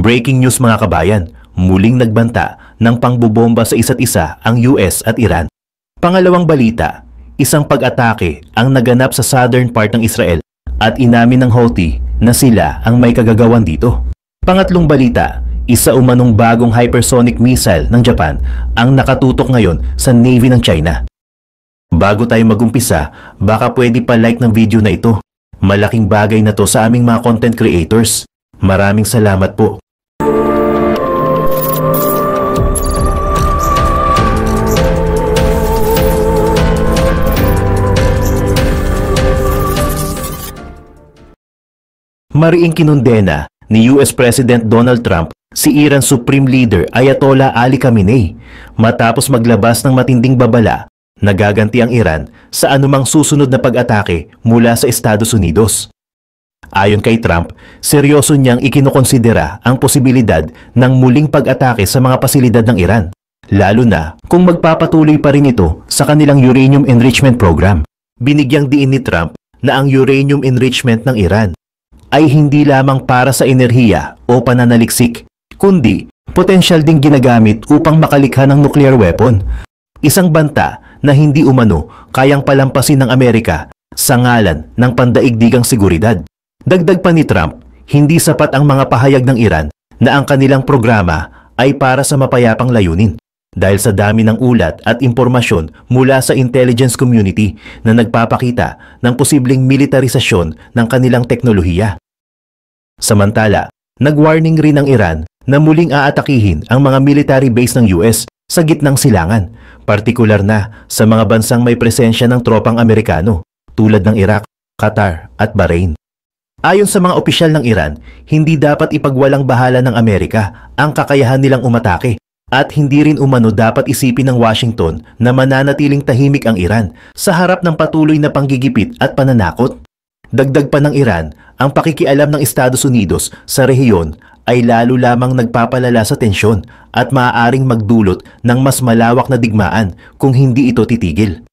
Breaking news mga kabayan, muling nagbanta ng pangbobomba sa isa't isa ang US at Iran. Pangalawang balita, isang pag-atake ang naganap sa southern part ng Israel at inamin ng Houthi na sila ang may kagagawan dito. Pangatlong balita, isa umanong bagong hypersonic missile ng Japan ang nakatutok ngayon sa Navy ng China. Bago tayo magumpisa, baka pwede pa like ng video na ito. Malaking bagay na to sa aming mga content creators. Maraming salamat po. Mariing kinundena ni US President Donald Trump si Iran Supreme Leader Ayatollah Ali Khamenei matapos maglabas ng matinding babala na gaganti ang Iran sa anumang susunod na pag-atake mula sa Estados Unidos. Ayon kay Trump, seryoso niyang ikinukonsidera ang posibilidad ng muling pag-atake sa mga pasilidad ng Iran, lalo na kung magpapatuloy pa rin ito sa kanilang uranium enrichment program. Binigyang diin ni Trump na ang uranium enrichment ng Iran ay hindi lamang para sa enerhiya o pananaliksik, kundi potensyal ding ginagamit upang makalikha ng nuclear weapon. Isang banta na hindi umano kayang palampasin ng Amerika sa ngalan ng pandaigdigang seguridad. Dagdag pa ni Trump, hindi sapat ang mga pahayag ng Iran na ang kanilang programa ay para sa mapayapang layunin dahil sa dami ng ulat at impormasyon mula sa intelligence community na nagpapakita ng posibleng militarisasyon ng kanilang teknolohiya. Samantala, nag-warning rin ang Iran na muling aatakihin ang mga military base ng US sa gitnang silangan, partikular na sa mga bansang may presensya ng tropang Amerikano tulad ng Iraq, Qatar at Bahrain. Ayon sa mga opisyal ng Iran, hindi dapat ipagwalang bahala ng Amerika ang kakayahan nilang umatake at hindi rin umano dapat isipin ng Washington na mananatiling tahimik ang Iran sa harap ng patuloy na panggigipit at pananakot. Dagdag pa ng Iran, ang pakikialam ng Estados Unidos sa rehiyon ay lalo lamang nagpapalala sa tensyon at maaaring magdulot ng mas malawak na digmaan kung hindi ito titigil.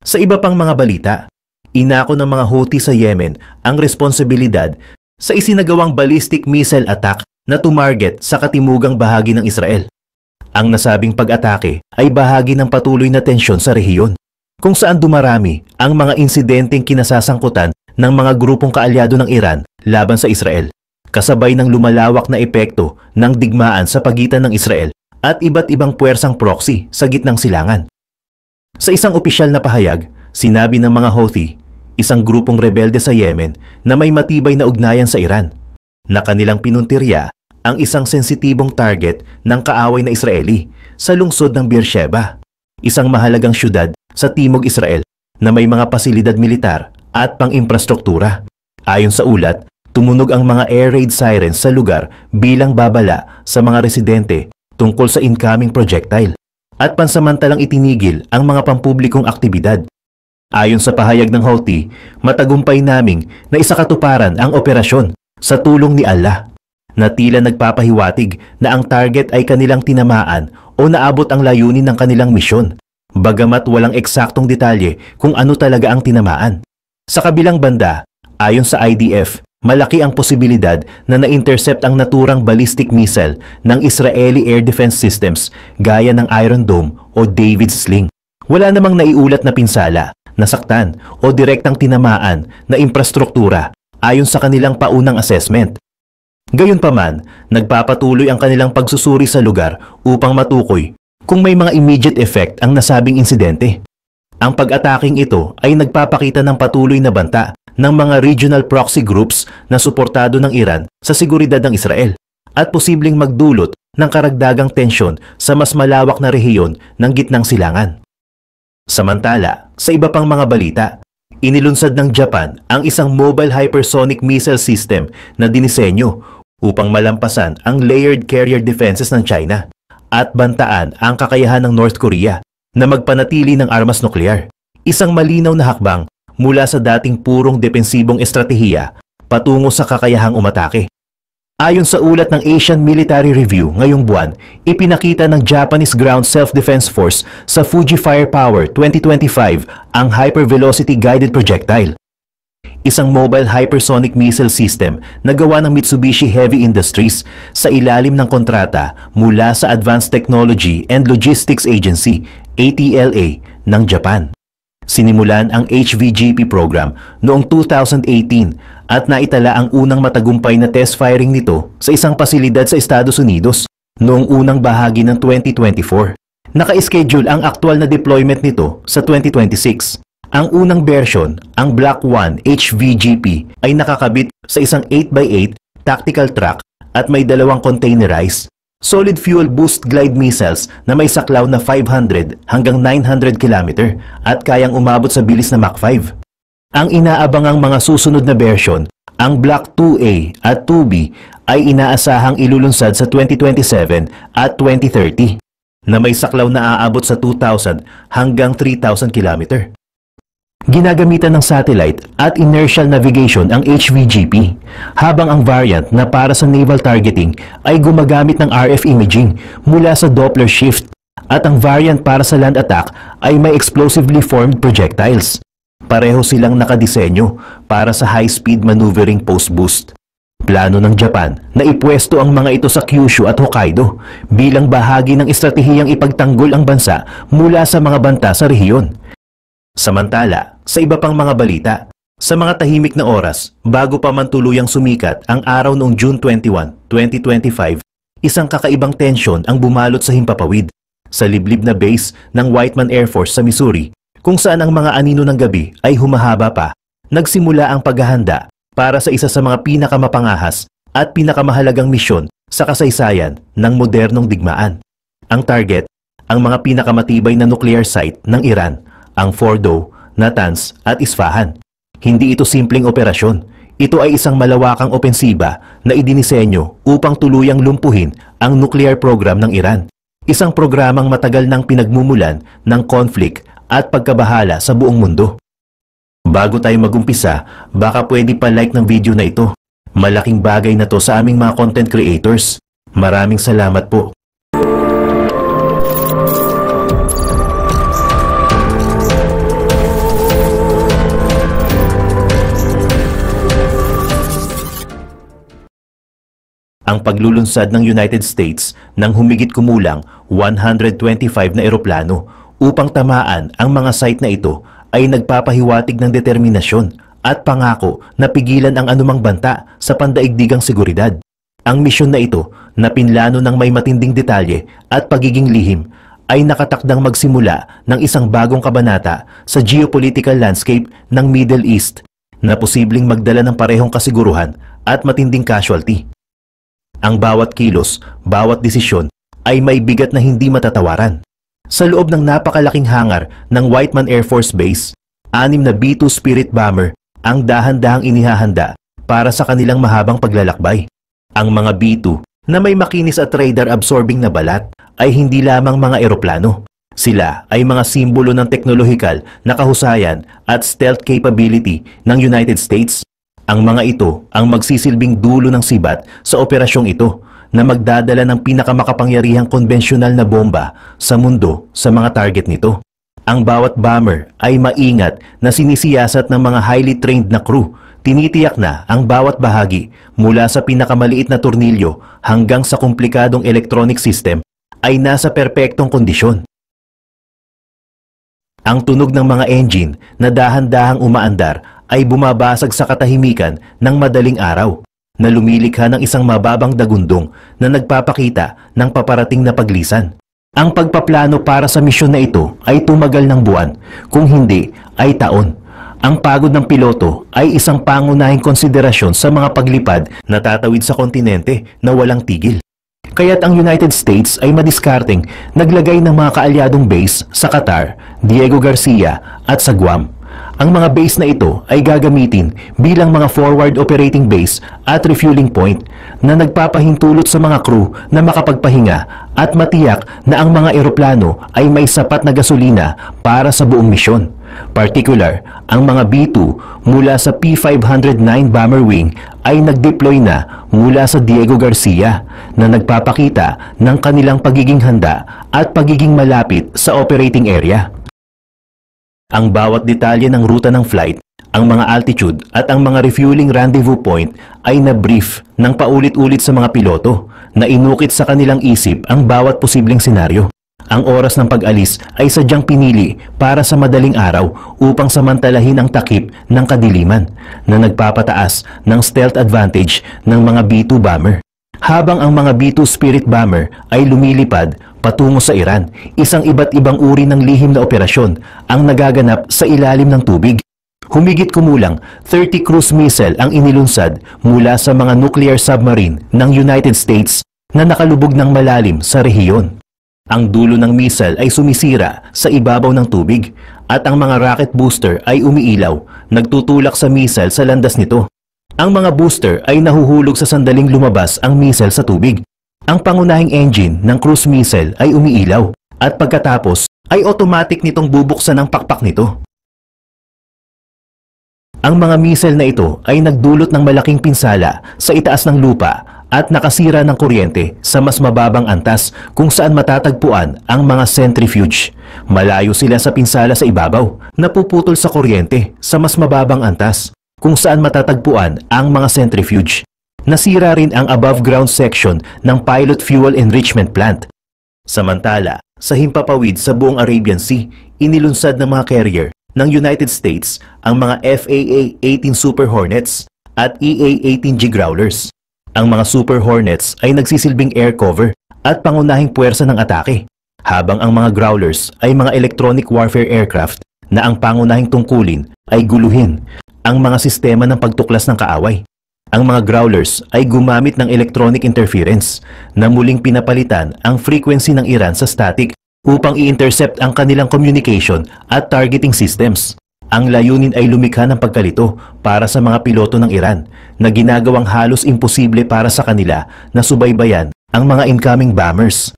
Sa iba pang mga balita, inako ng mga Houthi sa Yemen ang responsibilidad sa isinagawang ballistic missile attack na tumarget sa katimugang bahagi ng Israel. Ang nasabing pag-atake ay bahagi ng patuloy na tensyon sa rehiyon, kung saan dumarami ang mga insidenteng kinasasangkutan ng mga grupong kaalyado ng Iran laban sa Israel, kasabay ng lumalawak na epekto ng digmaan sa pagitan ng Israel at iba't ibang puwersang proxy sa gitnang silangan. Sa isang opisyal na pahayag, sinabi ng mga Houthi, isang grupong rebelde sa Yemen na may matibay na ugnayan sa Iran, na kanilang pinuntirya ang isang sensitibong target ng kaaway na Israeli sa lungsod ng Beersheba, isang mahalagang syudad sa timog Israel na may mga pasilidad militar at pang-infrastruktura. Ayon sa ulat, tumunog ang mga air raid sirens sa lugar bilang babala sa mga residente tungkol sa incoming projectile at pansamantalang itinigil ang mga pampublikong aktibidad. Ayon sa pahayag ng Houthi, matagumpay naming na isakatuparan ang operasyon sa tulong ni Allah, na tila nagpapahiwatig na ang target ay kanilang tinamaan o naabot ang layunin ng kanilang misyon, bagamat walang eksaktong detalye kung ano talaga ang tinamaan. Sa kabilang banda, ayon sa IDF, malaki ang posibilidad na na-intercept ang naturang ballistic missile ng Israeli Air Defense Systems gaya ng Iron Dome o David's Sling. Wala namang naiulat na pinsala, nasaktan o direktang tinamaan na infrastruktura ayon sa kanilang paunang assessment. Gayunpaman, nagpapatuloy ang kanilang pagsusuri sa lugar upang matukoy kung may mga immediate effect ang nasabing insidente. Ang pag-ataking ito ay nagpapakita ng patuloy na banta ng mga regional proxy groups na suportado ng Iran sa seguridad ng Israel at posibleng magdulot ng karagdagang tensyon sa mas malawak na rehiyon ng gitnang silangan. Samantala, sa iba pang mga balita, inilunsad ng Japan ang isang mobile hypersonic missile system na dinisenyo upang malampasan ang layered carrier defenses ng China at bantaan ang kakayahan ng North Korea na magpanatili ng armas nuklear. Isang malinaw na hakbang mula sa dating purong depensibong estratehiya patungo sa kakayahang umatake. Ayon sa ulat ng Asian Military Review ngayong buwan, ipinakita ng Japanese Ground Self-Defense Force sa Fuji Firepower 2025 ang Hypervelocity Guided Projectile. Isang mobile hypersonic missile system na gawa ng Mitsubishi Heavy Industries sa ilalim ng kontrata mula sa Advanced Technology and Logistics Agency, ATLA, ng Japan. Sinimulan ang HVGP program noong 2018 at naitala ang unang matagumpay na test firing nito sa isang pasilidad sa Estados Unidos noong unang bahagi ng 2024. Naka-schedule ang aktual na deployment nito sa 2026. Ang unang version, ang Block 1 HVGP, ay nakakabit sa isang 8x8 tactical truck at may dalawang containerized solid fuel boost glide missiles na may saklaw na 500 hanggang 900 km at kayang umabot sa bilis na Mach 5. Ang inaabangang mga susunod na version, ang Block 2A at 2B, ay inaasahang ilulunsad sa 2027 at 2030 na may saklaw na aabot sa 2,000 hanggang 3,000 km. Ginagamitan ng satellite at inertial navigation ang HVGP, habang ang variant na para sa naval targeting ay gumagamit ng RF imaging mula sa Doppler shift, at ang variant para sa land attack ay may explosively formed projectiles. Pareho silang nakadisenyo para sa high-speed maneuvering post-boost. Plano ng Japan na ipwesto ang mga ito sa Kyushu at Hokkaido bilang bahagi ng estratehiyang ipagtanggol ang bansa mula sa mga banta sa rehiyon. Samantala, sa iba pang mga balita, sa mga tahimik na oras bago pa man tuluyang sumikat ang araw noong June 21, 2025, isang kakaibang tensyon ang bumalot sa himpapawid sa liblib na base ng Whiteman Air Force sa Missouri, kung saan ang mga anino ng gabi ay humahaba pa. Nagsimula ang paghahanda para sa isa sa mga pinakamapangahas at pinakamahalagang misyon sa kasaysayan ng modernong digmaan. Ang target, ang mga pinakamatibay na nuclear site ng Iran, ang Fordo, Natanz at Isfahan. Hindi ito simpleng operasyon. Ito ay isang malawakang opensiba na idinisenyo upang tuluyang lumpuhin ang nuclear program ng Iran. Isang programang matagal nang pinagmumulan ng conflict at pagkabahala sa buong mundo. Bago tayo magumpisa, baka pwede pa like ng video na ito. Malaking bagay na to sa aming mga content creators. Maraming salamat po. Ang paglulunsad ng United States ng humigit kumulang 125 na eroplano upang tamaan ang mga site na ito ay nagpapahiwatig ng determinasyon at pangako na pigilan ang anumang banta sa pandaigdigang seguridad. Ang misyon na ito, na pinlano ng may matinding detalye at pagiging lihim, ay nakatakdang magsimula ng isang bagong kabanata sa geopolitical landscape ng Middle East na posibleng magdala ng parehong kasiguruhan at matinding casualty. Ang bawat kilos, bawat desisyon ay may bigat na hindi matatawaran. Sa loob ng napakalaking hangar ng Whiteman Air Force Base, 6 na B-2 Spirit Bomber ang dahan-dahang inihahanda para sa kanilang mahabang paglalakbay. Ang mga B-2 na may makinis at radar-absorbing na balat ay hindi lamang mga eroplano. Sila ay mga simbolo ng teknolohikal na kahusayan at stealth capability ng United States. Ang mga ito ang magsisilbing dulo ng sibat sa operasyong ito na magdadala ng pinakamakapangyarihang konbensyonal na bomba sa mundo sa mga target nito. Ang bawat bomber ay maingat na sinisiyasat ng mga highly trained na crew. Tinitiyak na ang bawat bahagi mula sa pinakamaliit na tornilyo hanggang sa komplikadong electronic system ay nasa perpektong kondisyon. Ang tunog ng mga engine na dahan-dahang umaandar ay bumabasag sa katahimikan ng madaling araw na lumilikha ng isang mababang dagundong na nagpapakita ng paparating na paglisan. Ang pagpaplano para sa misyon na ito ay tumagal ng buwan, kung hindi ay taon. Ang pagod ng piloto ay isang pangunahing konsiderasyon sa mga paglipad na tatawid sa kontinente na walang tigil. Kaya't ang United States ay madiskarteng naglagay ng mga kaalyadong base sa Qatar, Diego Garcia at sa Guam. Ang mga base na ito ay gagamitin bilang mga forward operating base at refueling point na nagpapahintulot sa mga crew na makapagpahinga at matiyak na ang mga eroplano ay may sapat na gasolina para sa buong misyon. Particular, ang mga B-2 mula sa P-509 Bomber Wing ay nag-deploy na mula sa Diego Garcia na nagpapakita ng kanilang pagiging handa at pagiging malapit sa operating area. Ang bawat detalye ng ruta ng flight, ang mga altitude at ang mga refueling rendezvous point ay na-brief ng paulit-ulit sa mga piloto na inukit sa kanilang isip ang bawat posibleng senaryo. Ang oras ng pag-alis ay sadyang pinili para sa madaling araw upang samantalahin ang takip ng kadiliman na nagpapataas ng stealth advantage ng mga B-2 bomber. Habang ang mga B-2 Spirit bomber ay lumilipad patungo sa Iran, isang iba't ibang uri ng lihim na operasyon ang nagaganap sa ilalim ng tubig. Humigit kumulang 30 cruise missile ang inilunsad mula sa mga nuclear submarine ng United States na nakalubog ng malalim sa rehiyon. Ang dulo ng missile ay sumisira sa ibabaw ng tubig at ang mga rocket booster ay umiilaw, nagtutulak sa missile sa landas nito. Ang mga booster ay nahuhulog sa sandaling lumabas ang missile sa tubig. Ang pangunahing engine ng cruise missile ay umiilaw at pagkatapos ay automatic nitong bubuksan ang pakpak nito. Ang mga missile na ito ay nagdulot ng malaking pinsala sa itaas ng lupa at nakasira ng kuryente sa mas mababang antas kung saan matatagpuan ang mga centrifuge. Malayo sila sa pinsala sa ibabaw, napuputol sa kuryente sa mas mababang antas kung saan matatagpuan ang mga centrifuge. Nasira rin ang above ground section ng pilot fuel enrichment plant. Samantala, sa himpapawid sa buong Arabian Sea, inilunsad ng mga carrier ng United States ang mga FAA-18 Super Hornets at EA-18G Growlers. Ang mga Super Hornets ay nagsisilbing air cover at pangunahing puwersa ng atake, habang ang mga Growlers ay mga electronic warfare aircraft na ang pangunahing tungkulin ay guluhin ang mga sistema ng pagtuklas ng kaaway. Ang mga Growlers ay gumamit ng electronic interference na muling pinapalitan ang frequency ng Iran sa static upang i-intercept ang kanilang communication at targeting systems. Ang layunin ay lumikha ng pagkalito para sa mga piloto ng Iran na ginagawang halos imposible para sa kanila na subaybayan ang mga incoming bombers.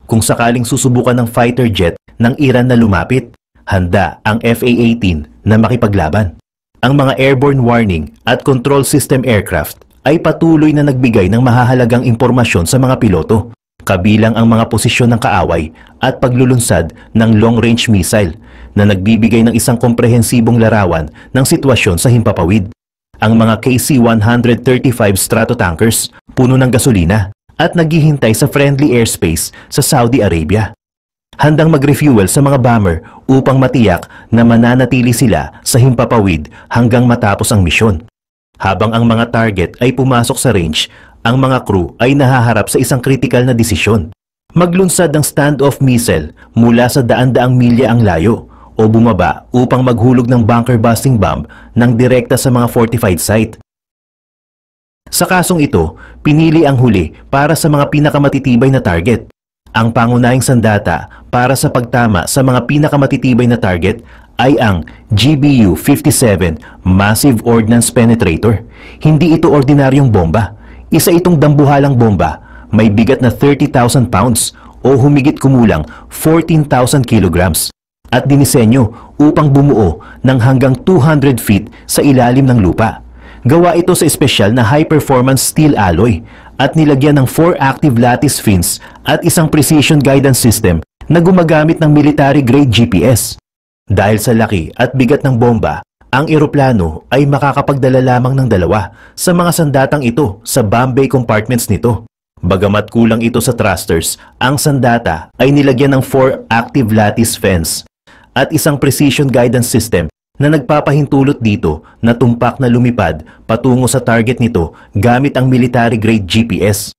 Kung sakaling susubukan ng fighter jet ng Iran na lumapit, handa ang FA-18 na makipaglaban. Ang mga airborne warning at control system aircraft ay patuloy na nagbigay ng mahahalagang impormasyon sa mga piloto, kabilang ang mga posisyon ng kaaway at paglulunsad ng long-range missile na nagbibigay ng isang komprehensibong larawan ng sitwasyon sa himpapawid. Ang mga KC-135 Stratotankers puno ng gasolina at naghihintay sa friendly airspace sa Saudi Arabia. Handang mag-refuel sa mga bomber upang matiyak na mananatili sila sa himpapawid hanggang matapos ang misyon. Habang ang mga target ay pumasok sa range, ang mga crew ay nahaharap sa isang kritikal na desisyon. Maglunsad ng standoff missile mula sa daan-daang milya ang layo o bumaba upang maghulog ng bunker-busting bomb ng direkta sa mga fortified site. Sa kasong ito, pinili ang huli para sa mga pinakamatitibay na target. Ang pangunahing sandata para sa pagtama sa mga pinakamatitibay na target ay ang GBU-57 Massive Ordnance Penetrator. Hindi ito ordinaryong bomba. Isa itong dambuhalang bomba, may bigat na 30,000 pounds o humigit kumulang 14,000 kilograms at dinisenyo upang bumuo ng hanggang 200 feet sa ilalim ng lupa. Gawa ito sa espesyal na high-performance steel alloy at nilagyan ng 4 active lattice fins at isang precision guidance system na gumagamit ng military-grade GPS. Dahil sa laki at bigat ng bomba, ang eroplano ay makakapagdala lamang ng 2 sa mga sandatang ito sa bomb bay compartments nito. Bagamat kulang ito sa thrusters, ang sandata ay nilagyan ng 4 active lattice fence at isang precision guidance system na nagpapahintulot dito na tumpak na lumipad patungo sa target nito gamit ang military-grade GPS.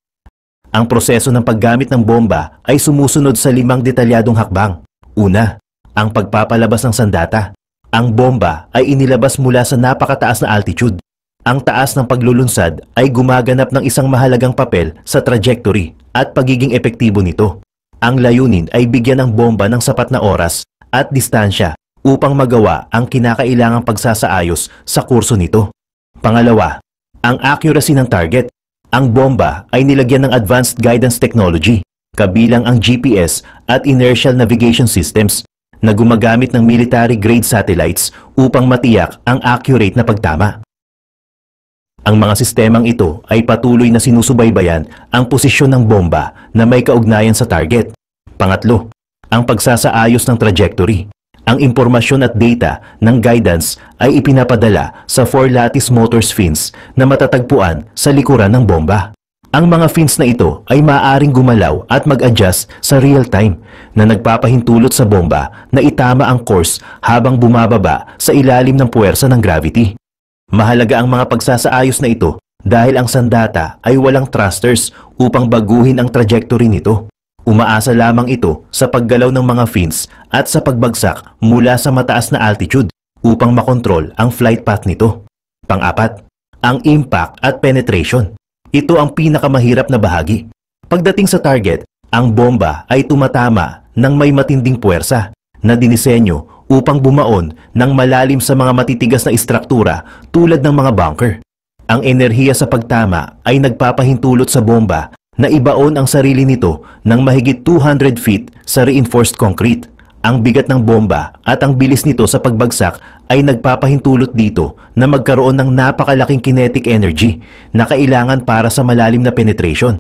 Ang proseso ng paggamit ng bomba ay sumusunod sa 5 detalyadong hakbang. Una, ang pagpapalabas ng sandata. Ang bomba ay inilabas mula sa napakataas na altitude. Ang taas ng paglulunsad ay gumaganap ng isang mahalagang papel sa trajectory at pagiging epektibo nito. Ang layunin ay bigyan ng bomba ng sapat na oras at distansya upang magawa ang kinakailangang pagsasaayos sa kurso nito. Pangalawa, ang accuracy ng target. Ang bomba ay nilagyan ng advanced guidance technology kabilang ang GPS at inertial navigation systems na gumagamit ng military-grade satellites upang matiyak ang accurate na pagtama. Ang mga sistemang ito ay patuloy na sinusubaybayan ang posisyon ng bomba na may kaugnayan sa target. Pangatlo, ang pagsasaayos ng trajectory. Ang impormasyon at data ng guidance ay ipinapadala sa 4-lattice motors fins na matatagpuan sa likuran ng bomba. Ang mga fins na ito ay maaaring gumalaw at mag-adjust sa real time na nagpapahintulot sa bomba na itama ang course habang bumababa sa ilalim ng puwersa ng gravity. Mahalaga ang mga pagsasaayos na ito dahil ang sandata ay walang thrusters upang baguhin ang trajectory nito. Umaasa lamang ito sa paggalaw ng mga fins at sa pagbagsak mula sa mataas na altitude upang makontrol ang flight path nito. Pang-apat, ang impact at penetration. Ito ang pinakamahirap na bahagi. Pagdating sa target, ang bomba ay tumatama ng may matinding puwersa na dinisenyo upang bumaon ng malalim sa mga matitigas na istruktura tulad ng mga bunker. Ang enerhiya sa pagtama ay nagpapahintulot sa bomba na ibaon ang sarili nito ng mahigit 200 feet sa reinforced concrete. Ang bigat ng bomba at ang bilis nito sa pagbagsak ay nagpapahintulot dito na magkaroon ng napakalaking kinetic energy na kailangan para sa malalim na penetration.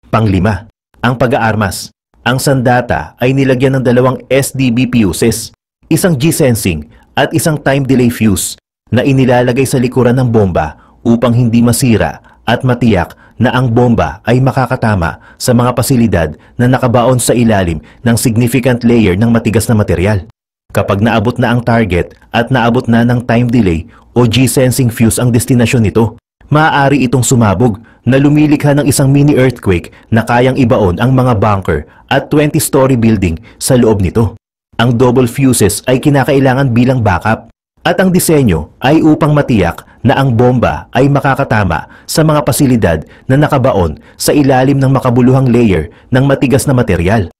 Panglima, ang pag-aarmas. Ang sandata ay nilagyan ng dalawang SDB fuses, isang G-sensing at isang time delay fuse na inilalagay sa likuran ng bomba upang hindi masira at matiyak na ang bomba ay makakatama sa mga pasilidad na nakabaon sa ilalim ng significant layer ng matigas na material. Kapag naabot na ang target at naabot na ng time delay o G-sensing fuse ang destinasyon nito, maaari itong sumabog na lumilikha ng isang mini earthquake na kayang ibaon ang mga bunker at 20-story building sa loob nito. Ang double fuses ay kinakailangan bilang backup at ang disenyo ay upang matiyak na ang bomba ay makakatama sa mga pasilidad na nakabaon sa ilalim ng makabuluhang layer ng matigas na material.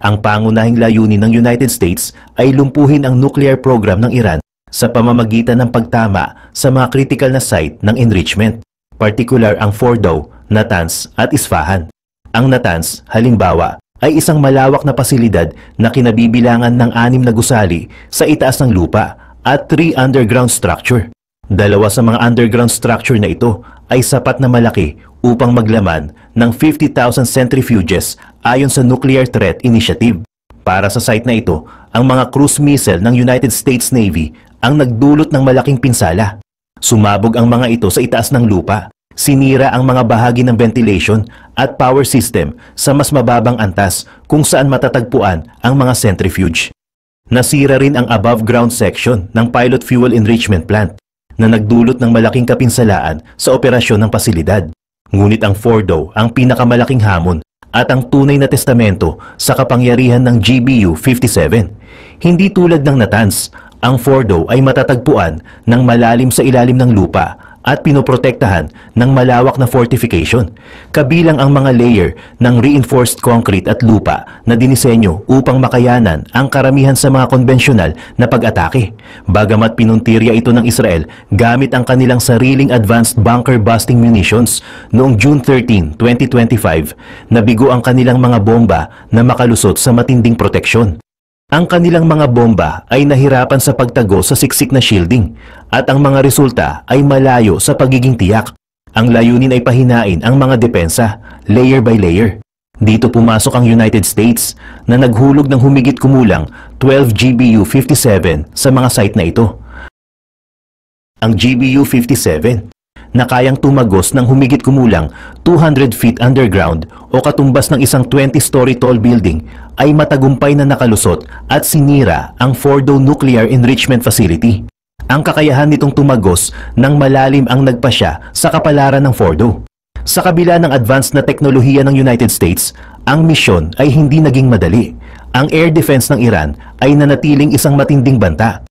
Ang pangunahing layunin ng United States ay lumpuhin ang nuclear program ng Iran sa pamamagitan ng pagtama sa mga critical na site ng enrichment, partikular ang Fordow, Natanz at Isfahan. Ang Natanz, halimbawa, ay isang malawak na pasilidad na kinabibilangan ng 6 na gusali sa itaas ng lupa at 3 underground structure. 2 sa mga underground structure na ito ay sapat na malaki upang maglaman ng 50,000 centrifuges ayon sa Nuclear Threat Initiative. Para sa site na ito, ang mga cruise missile ng United States Navy ang nagdulot ng malaking pinsala. Sumabog ang mga ito sa itaas ng lupa. Sinira ang mga bahagi ng ventilation at power system sa mas mababang antas kung saan matatagpuan ang mga centrifuge. Nasira rin ang above-ground section ng pilot fuel enrichment plant na nagdulot ng malaking kapinsalaan sa operasyon ng pasilidad. Ngunit ang Fordow ang pinakamalaking hamon at ang tunay na testamento sa kapangyarihan ng GBU-57. Hindi tulad ng Natanz, ang Fordow ay matatagpuan ng malalim sa ilalim ng lupa at pinoprotektahan ng malawak na fortification, kabilang ang mga layer ng reinforced concrete at lupa na dinisenyo upang makayanan ang karamihan sa mga konbensyonal na pag-atake. Bagamat pinuntirya ito ng Israel gamit ang kanilang sariling advanced bunker-busting munitions noong June 13, 2025, nabigo ang kanilang mga bomba na makalusot sa matinding proteksyon. Ang kanilang mga bomba ay nahirapan sa pagtago sa siksik na shielding at ang mga resulta ay malayo sa pagiging tiyak. Ang layunin ay pahinain ang mga depensa, layer by layer. Dito pumasok ang United States na naghulog ng humigit kumulang 12 GBU-57 sa mga site na ito. Ang GBU-57 na kayang tumagos ng humigit kumulang 200 feet underground o katumbas ng isang 20-story tall building ay matagumpay na nakalusot at sinira ang Fordow Nuclear Enrichment Facility. Ang kakayahan nitong tumagos ng malalim ang nagpasya sa kapalaran ng Fordow. Sa kabila ng advanced na teknolohiya ng United States, ang misyon ay hindi naging madali. Ang air defense ng Iran ay nanatiling isang matinding banta.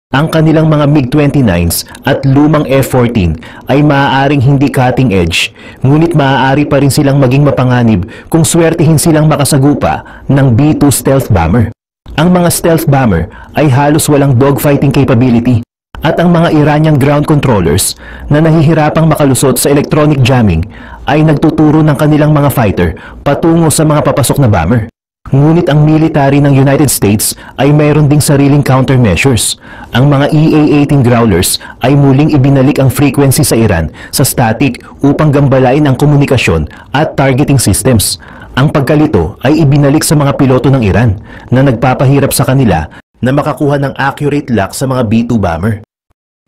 Ang kanilang mga MiG-29s at lumang F-14 ay maaaring hindi cutting edge, ngunit maaari pa rin silang maging mapanganib kung swertihin silang makasagupa ng B-2 stealth bomber. Ang mga stealth bomber ay halos walang dogfighting capability At ang mga Iranian ground controllers na nahihirapang makalusot sa electronic jamming ay nagtuturo ng kanilang mga fighter patungo sa mga papasok na bomber. Ngunit ang military ng United States ay mayroon ding sariling countermeasures. Ang mga EA-18 Growlers ay muling ibinalik ang frequency sa Iran sa static upang gambalain ang komunikasyon at targeting systems. Ang pagkalito ay ibinalik sa mga piloto ng Iran na nagpapahirap sa kanila na makakuha ng accurate lock sa mga B-2 bomber.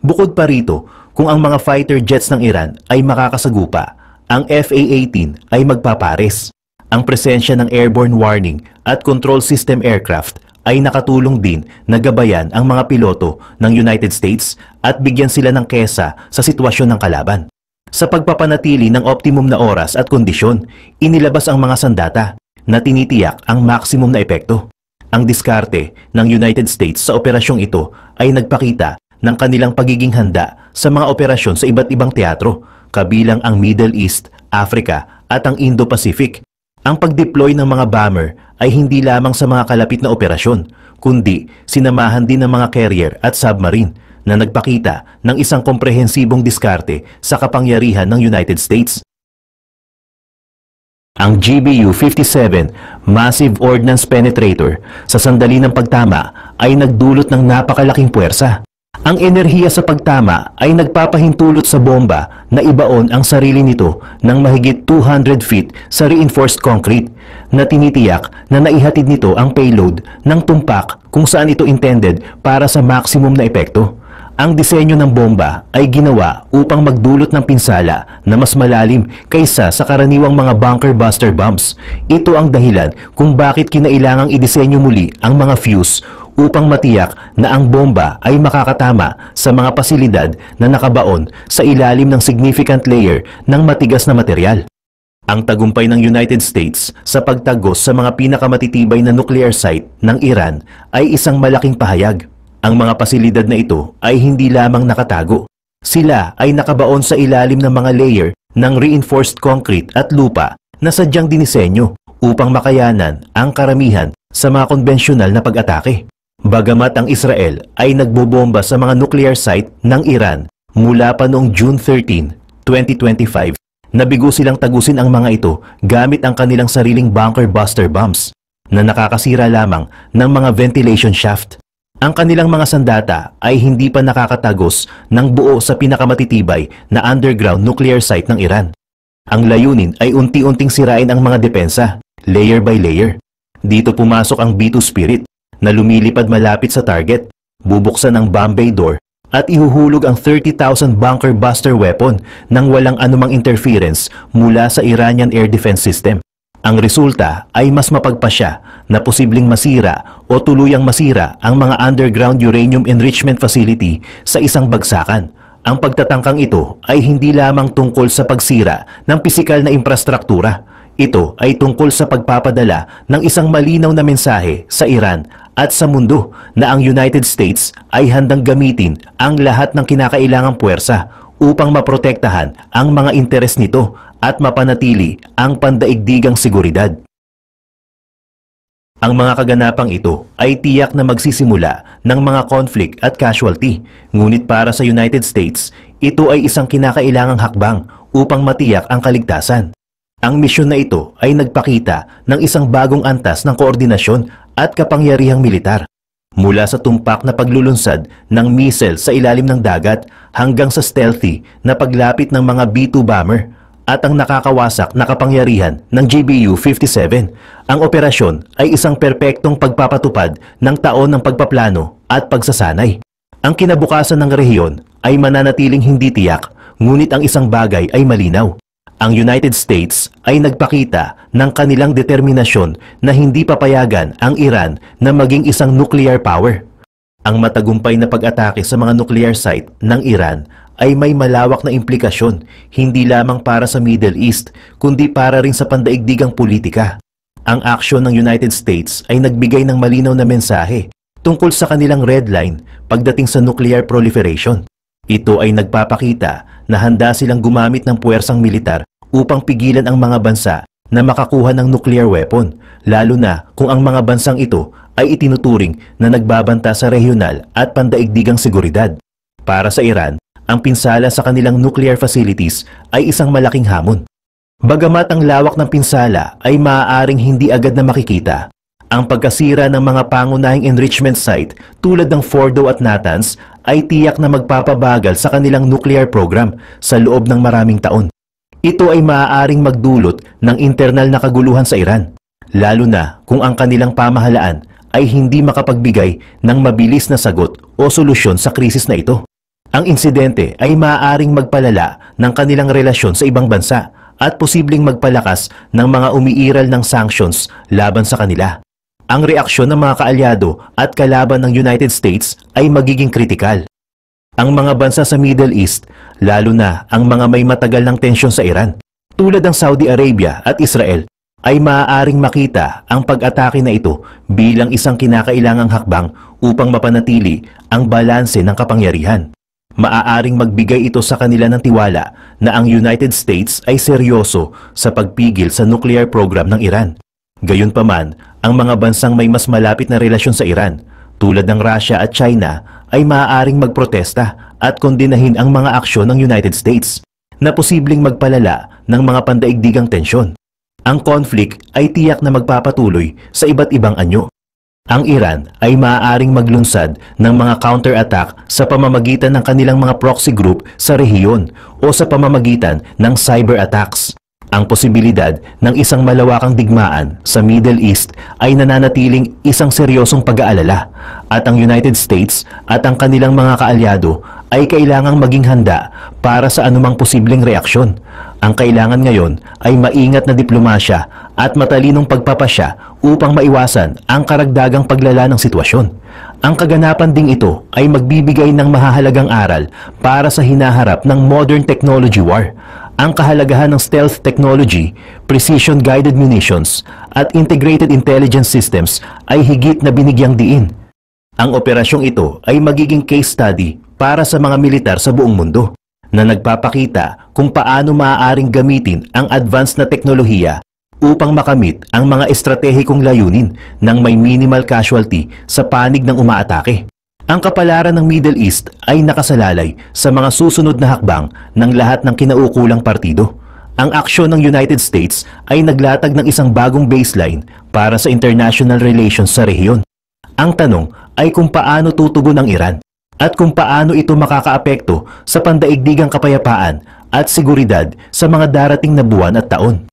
Bukod pa rito, kung ang mga fighter jets ng Iran ay makakasagupa, ang FA-18 ay magpapares. Ang presensya ng airborne warning at control system aircraft ay nakatulong din na gabayan ang mga piloto ng United States at bigyan sila ng kesa sa sitwasyon ng kalaban. Sa pagpapanatili ng optimum na oras at kondisyon, inilabas ang mga sandata na tinitiyak ang maximum na epekto. Ang diskarte ng United States sa operasyong ito ay nagpakita ng kanilang pagiging handa sa mga operasyon sa iba't ibang teatro, kabilang ang Middle East, Africa at ang Indo-Pacific. Ang pag-deploy ng mga bomber ay hindi lamang sa mga kalapit na operasyon, kundi sinamahan din ng mga carrier at submarine na nagpakita ng isang komprehensibong diskarte sa kapangyarihan ng United States. Ang GBU-57 Massive Ordnance Penetrator sa sandali ng pagtama ay nagdulot ng napakalaking puwersa. Ang enerhiya sa pagtama ay nagpapahintulot sa bomba na ibaon ang sarili nito ng mahigit 200 feet sa reinforced concrete na tinitiyak na naihatid nito ang payload ng tumpak kung saan ito intended para sa maximum na epekto. Ang disenyo ng bomba ay ginawa upang magdulot ng pinsala na mas malalim kaysa sa karaniwang mga bunker buster bombs. Ito ang dahilan kung bakit kinailangang idisenyo muli ang mga fuse upang matiyak na ang bomba ay makakatama sa mga pasilidad na nakabaon sa ilalim ng significant layer ng matigas na material. Ang tagumpay ng United States sa pagtagos sa mga pinakamatitibay na nuclear site ng Iran ay isang malaking pahayag. Ang mga pasilidad na ito ay hindi lamang nakatago. Sila ay nakabaon sa ilalim ng mga layer ng reinforced concrete at lupa na sadyang dinisenyo upang makayanan ang karamihan sa mga konbensyonal na pag-atake. Bagamat ang Israel ay nagbobomba sa mga nuclear site ng Iran mula pa noong June 13, 2025, nabigo silang tagusin ang mga ito gamit ang kanilang sariling bunker buster bombs na nakakasira lamang ng mga ventilation shaft. Ang kanilang mga sandata ay hindi pa nakakatagos ng buo sa pinakamatitibay na underground nuclear site ng Iran. Ang layunin ay unti-unting sirain ang mga depensa, layer by layer. Dito pumasok ang B-2 Spirit na lumilipad malapit sa target, bubuksan ang bomb bay door at ihuhulog ang 30,000 bunker buster weapon nang walang anumang interference mula sa Iranian air defense system. Ang resulta ay mas mapagpasya na posibleng masira o tuluyang masira ang mga underground uranium enrichment facility sa isang bagsakan. Ang pagtatangkang ito ay hindi lamang tungkol sa pagsira ng pisikal na infrastruktura. Ito ay tungkol sa pagpapadala ng isang malinaw na mensahe sa Iran at sa mundo na ang United States ay handang gamitin ang lahat ng kinakailangang puwersa upang maprotektahan ang mga interes nito at mapanatili ang pandaigdigang seguridad. Ang mga kaganapang ito ay tiyak na magsisimula ng mga conflict at casualty, ngunit para sa United States, ito ay isang kinakailangang hakbang upang matiyak ang kaligtasan. Ang misyon na ito ay nagpakita ng isang bagong antas ng koordinasyon at kapangyarihang militar. Mula sa tumpak na paglulunsad ng missile sa ilalim ng dagat hanggang sa stealthy na paglapit ng mga B-2 bomber at ang nakakawasak na kapangyarihan ng GBU-57, ang operasyon ay isang perpektong pagpapatupad ng taon ng pagpaplano at pagsasanay. Ang kinabukasan ng rehiyon ay mananatiling hindi tiyak, ngunit ang isang bagay ay malinaw. Ang United States ay nagpakita ng kanilang determinasyon na hindi papayagan ang Iran na maging isang nuclear power. Ang matagumpay na pag-atake sa mga nuclear site ng Iran ay may malawak na implikasyon hindi lamang para sa Middle East kundi para rin sa pandaigdigang politika. Ang aksyon ng United States ay nagbigay ng malinaw na mensahe tungkol sa kanilang red line pagdating sa nuclear proliferation. Ito ay nagpapakita na handa silang gumamit ng puwersang militar upang pigilan ang mga bansa na makakuha ng nuclear weapon, lalo na kung ang mga bansang ito ay itinuturing na nagbabanta sa regional at pandaigdigang seguridad. Para sa Iran, ang pinsala sa kanilang nuclear facilities ay isang malaking hamon. Bagamat ang lawak ng pinsala ay maaaring hindi agad na makikita, ang pagkasira ng mga pangunahing enrichment site tulad ng Fordo at Natanz ay tiyak na magpapabagal sa kanilang nuclear program sa loob ng maraming taon. Ito ay maaaring magdulot ng internal na kaguluhan sa Iran, lalo na kung ang kanilang pamahalaan ay hindi makapagbigay ng mabilis na sagot o solusyon sa krisis na ito. Ang insidente ay maaaring magpalala ng kanilang relasyon sa ibang bansa at posibleng magpalakas ng mga umiiral ng sanctions laban sa kanila. Ang reaksyon ng mga kaalyado at kalaban ng United States ay magiging kritikal. Ang mga bansa sa Middle East, lalo na ang mga may matagal ng tensyon sa Iran, tulad ng Saudi Arabia at Israel, ay maaaring makita ang pag-atake na ito bilang isang kinakailangang hakbang upang mapanatili ang balanse ng kapangyarihan. Maaaring magbigay ito sa kanila ng tiwala na ang United States ay seryoso sa pagpigil sa nuclear program ng Iran. Gayunpaman, ang mga bansang may mas malapit na relasyon sa Iran, tulad ng Russia at China, ay maaaring magprotesta at kondenahin ang mga aksyon ng United States na posibleng magpalala ng mga pandaigdigang tensyon. Ang conflict ay tiyak na magpapatuloy sa iba't ibang anyo. Ang Iran ay maaaring maglunsad ng mga counter-attack sa pamamagitan ng kanilang mga proxy group sa rehiyon o sa pamamagitan ng cyber attacks. Ang posibilidad ng isang malawakang digmaan sa Middle East ay nananatiling isang seryosong pag-aalala at ang United States at ang kanilang mga kaalyado ay kailangang maging handa para sa anumang posibleng reaksyon. Ang kailangan ngayon ay maingat na diplomasya at matalinong pagpapasya upang maiwasan ang karagdagang paglala ng sitwasyon. Ang kaganapan ding ito ay magbibigay ng mahahalagang aral para sa hinaharap ng modern technology war. Ang kahalagahan ng stealth technology, precision-guided munitions, at integrated intelligence systems ay higit na binigyang diin. Ang operasyong ito ay magiging case study para sa mga militar sa buong mundo na nagpapakita kung paano maaaring gamitin ang advanced na teknolohiya upang makamit ang mga estratehikong layunin ng may minimal casualty sa panig ng umaatake. Ang kapalaran ng Middle East ay nakasalalay sa mga susunod na hakbang ng lahat ng kinaukulang partido. Ang aksyon ng United States ay naglatag ng isang bagong baseline para sa international relations sa rehiyon. Ang tanong ay kung paano tutugon ang Iran at kung paano ito makakaapekto sa pandaigdigang kapayapaan at seguridad sa mga darating na buwan at taon.